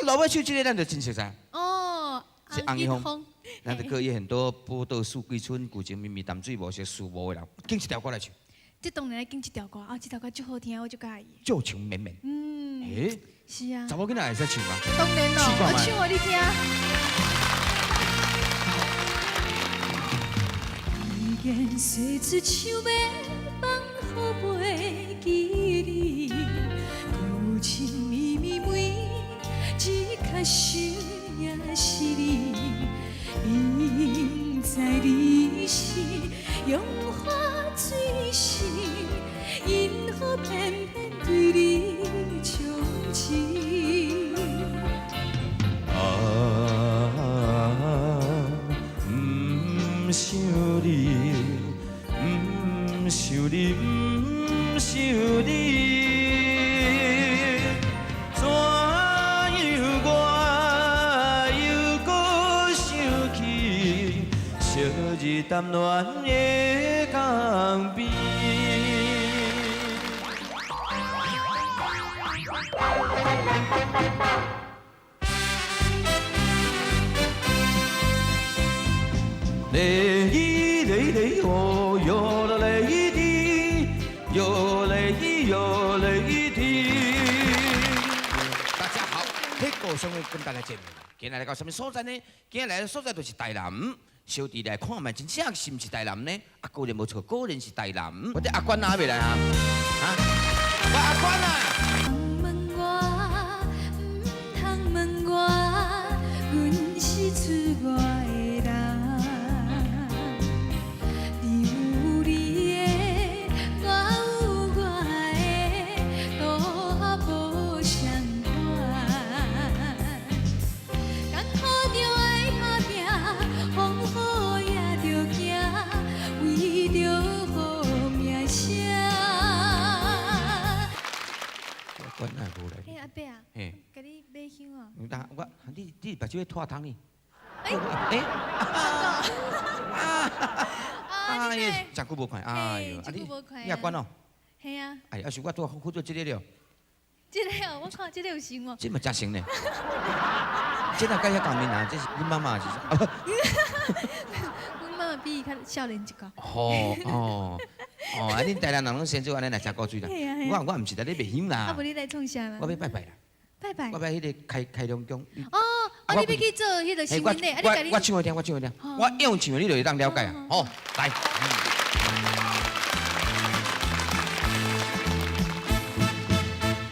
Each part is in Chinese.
老尾手这个咱就真熟悉。哦，是洪一峰。咱的歌也很多，波倒树归春，古井绵绵淡水无些树无的人，经一条歌来唱。这当然来经一条歌，这条歌最好听，我就介意。就唱绵绵。诶，是啊。查某囡仔会使唱吗？当然咯，我唱互你听。已经细出唱要放好袂记你，旧情绵绵每一刻想也是你，应在你是用花水性，因何偏偏对你钟情？不想你，不想你，不想你。怎样我又搁想起昔日谈恋的港边？雷雨雷雷哦，又雷滴，又雷雨又雷滴。大家好，这个上面跟大家见面了。今日来到什么所在呢？今日来的所在就是台南。小弟来看卖，真正是毋是台南呢？啊，果然无错，果然是台南。我的阿关哪未来啊？啊，我阿关啊！问我，唔通问我，阮是出外的人。你有你的，我有我的，都无相款。艰苦着爱打拼，风雨也着行，为着好名声。关哪无来？嘿，阿伯啊，嘿，甲你买香哦。但我你把这位拖汤呢？哎，哎呀，真久无看，哎呦，真久无看啊你也关哦？嘿啊，哎，要是我拄好做这个了，这个哦，我看这个有型哦。这嘛真行呢。这哪跟遐讲面啊？这是恁妈妈是啥？阮妈妈比伊较少年一个。哦，啊！恁台南人拢先做安尼来食古水啦。嘿啊，我毋是在咧卖香啦。啊，无你来创啥啦？我要拜拜啦。拜拜。我要迄个开龙宫。哦，啊，你要去做迄个新闻的，啊，你家己。我唱会听，我唱会听。我用唱你就会当了解啊。好，来。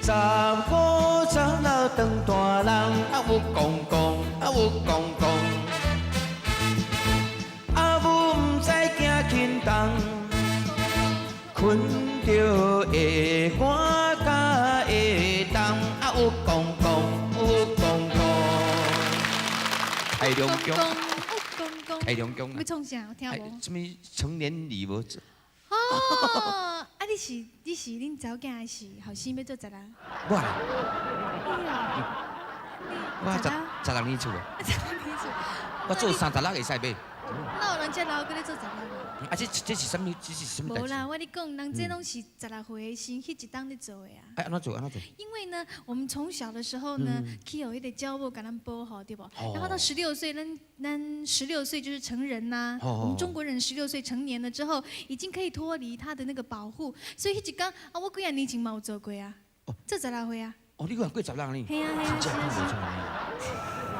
15、16当大人，啊有公公，啊有公公，啊母毋知惊轻重，困着下寒甲下冬，啊有公公，有公公，太阳宫，太阳宫要创啥？有听无？什么成年礼无？哦，啊，你是恁查某囝还是后生要做十人？我啦，我16年厝的，我做36会使买。那有人遮老，搁咧做十人啊？啊，这是什么？这是什么代志？无啦，我跟你讲，人这拢是16岁先迄一档咧做的啊。哎，安怎做？安怎做？因为呢，我们从小的时候呢，去有迄个教母给咱保护，对不？然后到16岁，咱16岁就是成人呐。我们中国人16岁成年了之后，已经可以脱离他的那个保护，所以迄一讲啊，我几啊年前嘛有做过啊，这16岁啊。哦，你讲过16呢？系啊系啊。真正无错呢。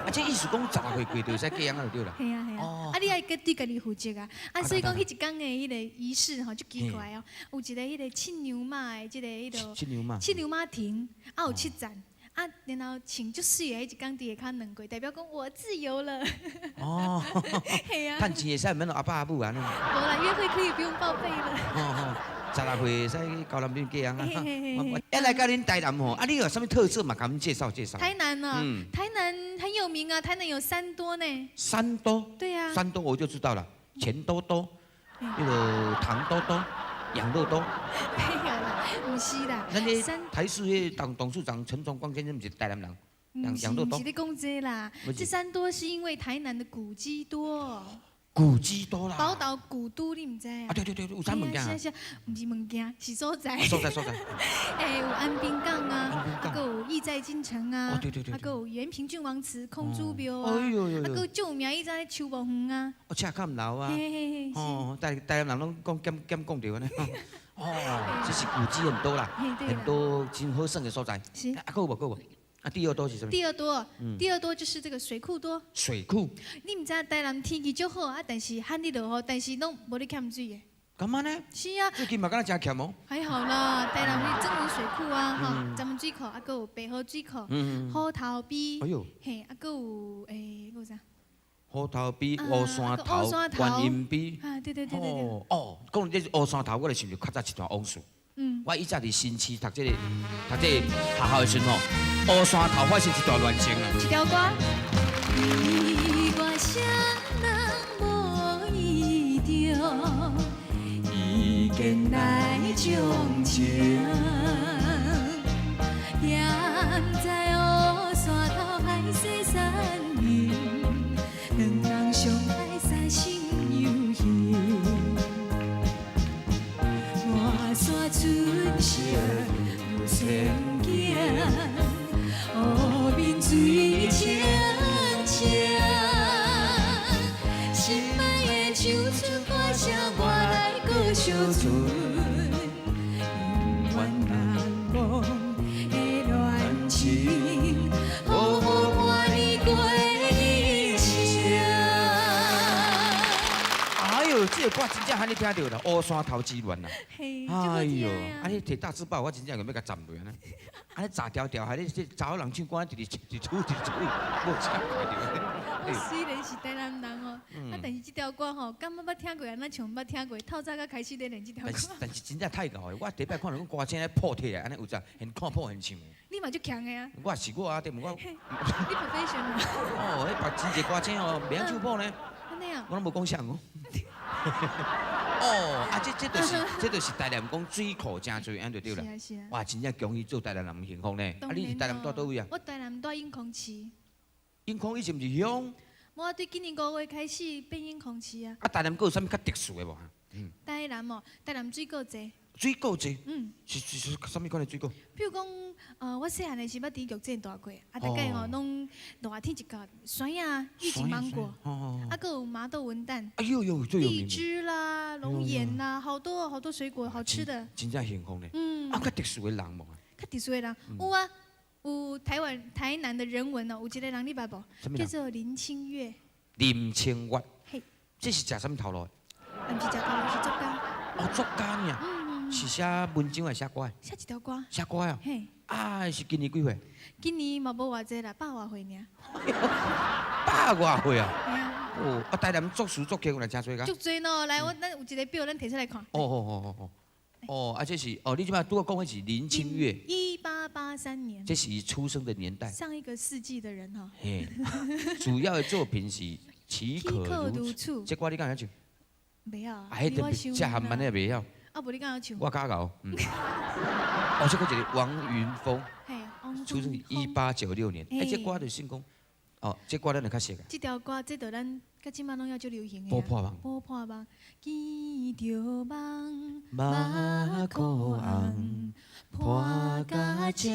啊，这意思讲16岁过就会使嫁人啊，就对啦。系啊系啊。啊，你爱对家己负责啊。啊，所以讲迄一讲的迄个仪式吼，就奇怪哦。有一个迄个牵牛马的，即个迄个牵牛马亭，啊有7站。啊，然后穿足水的，一讲伫下骹两过，代表讲我自由了。哦，系啊。趁钱会使免阿爸阿母啊？无啦，约会可以不用报备了。16岁会使交男朋友嫁人啊。我来甲恁台南吼，啊，你有啥物特色嘛？甲阮介绍介绍。台南啊，台南很有名啊，台南有3多呢。3多？对呀。3多我就知道了，钱多多，那个糖多多。养乐多，没有啦，不是啦。咱个台视迄董事长陈崇光先生不是台南人，养乐多。不是在讲这啦，这3多是因为台南的古迹多。古基多啦。宝岛古都，你唔知啊？啊，对，有啥物件啊？是，唔是物件，是所在。所在。有安平港啊，还有义在金城啊，对，还有延平郡王祠、空珠庙啊，哎呦，还有著名伊在秋木园啊。我车较唔老啊。嘿，哦，大人拢讲讲着安尼。哦，这是古迹很多啦，很多真好耍的所在。是。啊，够无？啊，第二多是什么？第二多就是这个水库多。水库。你唔知台南天气足好啊，但是旱日落雨，但是拢无咧欠水的。咁啊呢？是啊。最近嘛，敢若真欠哦。还好啦，台南的正如水库啊，哈，咱们水库，啊，搁有白河水库，虎头边，哎呦，嘿，啊，搁有搁有啥？虎头边、乌山头、观音边。啊，对。哦，讲这乌山头，我就想着较早一段往事。我以前伫新市读这个学校的时候，乌山头发生一段乱情啊。一条歌。伊我谁人无意着，已经来钟情。现在乌山头海誓山盟，两人相爱三心有幸。满山春色有仙境，乌面水清清。心爱的唱出歌声，我来歌小船。永远难忘的恋情，好好伴你过一生。哎呦，这个歌真正罕你听到啦，乌山头之乱啦。哎呦，安尼摕大字报，我真正要甲站落安尼。安尼炸条条，还你这查某人唱歌，一出，无唱快着。我虽然是台南人哦，但是这条歌吼，敢捌听过，安那像捌听过，透早才开始咧练这条歌。但是真正太高的，我第一摆看到讲歌声咧破体啊，安尼有只现看破现唱。你嘛足强的啊！我是我啊，对毋我。你 professional。哦，迄别真侪歌星哦，袂晓唱破呢。安尼啊？我拢无讲啥哦。哦，啊，这就是台南讲水库真多，安就对啦。是啊。哇，真正恭喜做台南人幸福呢。啊，你是台南住倒位啊？我台南住永康市。永康以前毋是乡？我对今年5月开始变永康市啊。啊，台南阁有啥物较特殊的无？台南哦，台南水果济。水果济？是啥物款的水果？比如讲，我细汉的时捌伫玉井住过，啊，大概吼拢热天一个酸呀、玉井芒果，啊，搁有麻豆文旦，哎呦，最有名。荔枝啦、龙眼啦，好多水果好吃的。真正幸福呢。啊，较特殊的人无？较特殊的人有啊，有台南的人文哦，有一个人你捌无？叫做林清月。林清月。嘿。这是食啥物头路？毋是食头路，是作家。哦，作家呢？是写文章还是写歌？写一条歌。写歌啊？嘿。啊，是今年几岁？今年嘛无偌济啦，100多岁尔。100多岁啊？系啊。哦，啊，台南作词作曲有来真多个。足多喏，来，咱有一个表，咱摕出来看。哦，啊，这是哦，你即摆拄讲的是林清月。1883年。这是出生的年代。上一个世纪的人哈。嘿，主要的作品是《岂可如此》。这歌你敢会唱？袂晓。啊，迄特别这韩文的袂晓。啊，无你敢会唱？我敢搞。哦，这个就是王云峰。出生于1896年。哎，这歌就算讲，哦，这歌咱就较熟啊。这条歌，这就咱甲即摆拢要足流行的。波破梦。波破梦，见着梦，马裤红，破甲这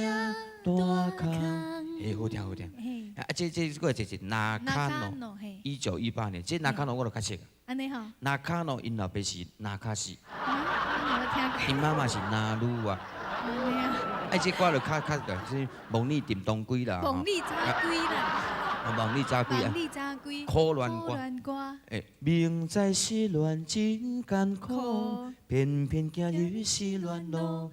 大坑。嘿，好听好听。啊，这个就是纳卡诺，1918年，这纳卡诺我就较熟。安尼吼。纳卡诺因老爸是纳卡西。啊，因妈妈是纳鲁啊。哎，这歌就较就是梦里tìm冬归啦。梦里早归啦。梦里早归啊。梦里早归。苦恋歌。哎，明知失恋真艰苦，偏偏行入失恋路。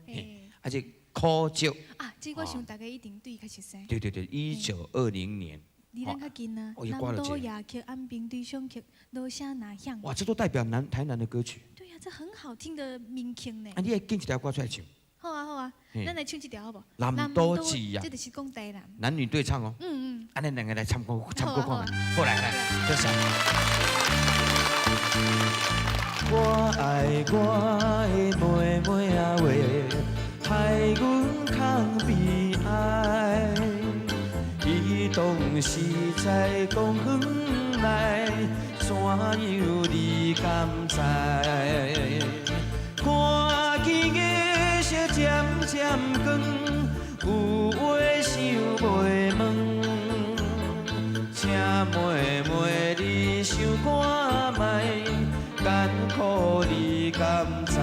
啊，这苦酒。啊，这我想大家一定对较熟悉。对，1920年。离咱较近啊。南都夜曲、安平对上曲、罗夏拿响。哇，这都代表台南的歌曲。对呀，这很好听的民曲呢。啊，你来选一条歌出来唱。好啊，咱来唱一条好不？南都记呀。这就是讲台南。男女对唱哦。安尼两个来唱歌看看。好来，这是。我爱我的妹妹啊话，害阮空悲哀。伊当时在讲远来，怎样你敢知？看见月色渐渐光，有话想袂问，请妹妹你想看卖，艰苦你敢知？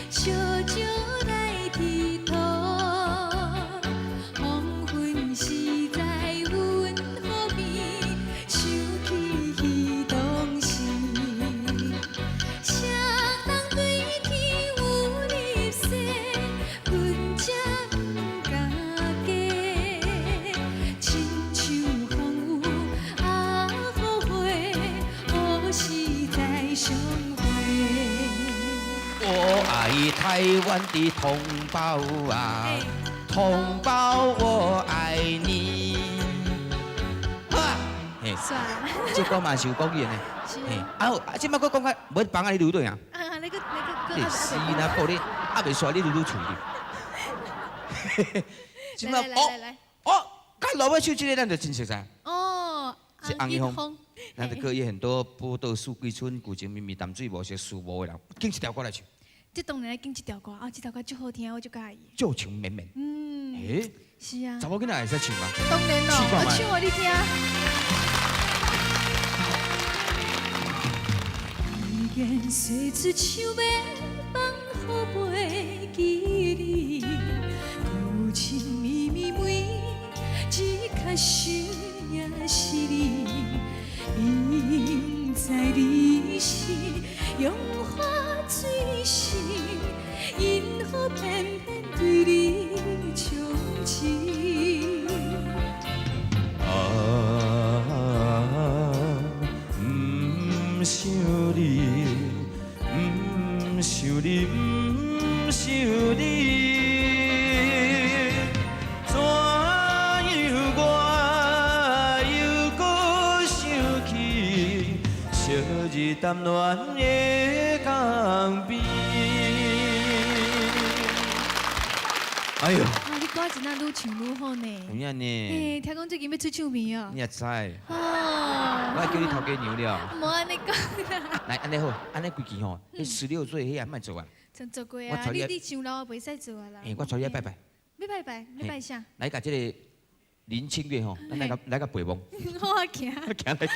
小鸟来低头，黄昏时在阮河边，想起彼当时。谁人对天有入世，阮才不敢假。亲像风雨啊，雨花，何时再相会？我爱台湾的同胞啊，同胞我爱你。哈，嘿，算了，这歌嘛是有国语的呢。是嘿，啊，即摆佫讲较，无放啊你女队啊？那个你是那部你啊袂煞你女厝里。即摆来，甲老尾唱这个咱就真熟悉。哦，是红一峰，咱就可以很多波倒树归春，古情绵绵淡水无些树无的人，经一条歌来唱。这当然要跟这条歌，这条歌最好听，我就介意。旧情绵绵。诶，是啊。查某囡仔会使唱吗？当然咯，我唱互你听。已然岁出像要放雨袂记你，旧情绵绵每一颗心也是你，因在你是用花水时，因何偏偏对你钟情？不想你，不想你，不想你，怎样我又搁想起昔日谈恋的港边？哎呦！你歌真啊愈唱愈好呢。有影呢？嘿，听讲最近要出唱片哦。你也知？哦。我叫你头家娘了。无安尼讲啦。来，安尼好，安尼规矩吼，迄16岁迄也莫做啊。曾做过啊，你上老袂使做啊啦。我带你来拜拜。要拜拜，要拜啥？来甲这个林清月吼，咱来甲陪梦。好啊，行。行来去。